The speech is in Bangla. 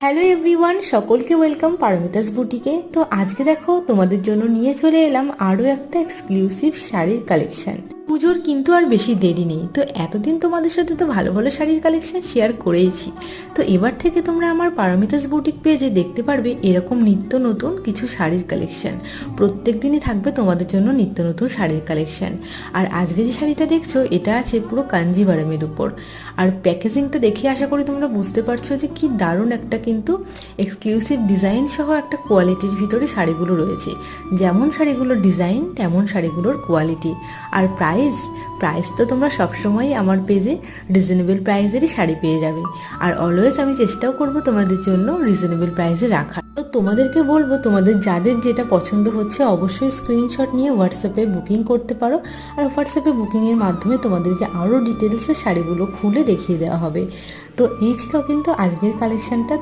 হ্যালো এভরিওয়ান, সকলকে ওয়েলকাম পারমিতাস বুটিকে। তো আজকে দেখো তোমাদের জন্য নিয়ে চলে এলাম আরও একটা এক্সক্লুসিভ শাড়ির কালেকশন। পুজোর কিন্তু আর বেশি দেরি নেই। তো এতদিন তোমাদের সাথে তো ভালো ভালো শাড়ির কালেকশন শেয়ার করেইছি। তো এবার থেকে তোমরা আমার পারমিতাস বুটিক পেজে দেখতে পারবে এরকম নিত্য নতুন কিছু শাড়ির কালেকশন। প্রত্যেক দিনই থাকবে তোমাদের জন্য নিত্য নতুন শাড়ির কালেকশন। আর আজকে যে শাড়িটা দেখছো এটা আছে পুরো কাঞ্জিভারমের উপর। আর প্যাকেজিংটা দেখে আশা করি তোমরা বুঝতে পারছো যে কি দারুণ একটা কিন্তু এক্সক্লুসিভ ডিজাইন সহ একটা কোয়ালিটির ভিতরে শাড়িগুলো রয়েছে। যেমন শাড়িগুলোর ডিজাইন তেমন শাড়িগুলোর কোয়ালিটি। আর প্রাইস তো তোমরা সবসময় আমার পেজে রিজনেবল প্রাইসেরই শাড়ি পেয়ে যাবে। আর অলওয়েজ আমি চেষ্টাও করব তোমাদের জন্য রিজনেবল প্রাইসে রাখার। তো তোমাদেরকে বলবো তোমাদের যাদের যেটা পছন্দ হচ্ছে অবশ্যই স্ক্রিনশট নিয়ে হোয়াটসঅ্যাপে বুকিং করতে পারো। আর হোয়াটসঅ্যাপে বুকিংয়ের মাধ্যমে তোমাদেরকে আরও ডিটেলসে শাড়িগুলো খুলে দেখিয়ে দেওয়া হবে। তো এই ছিল কিন্তু আজকের কালেকশনটা।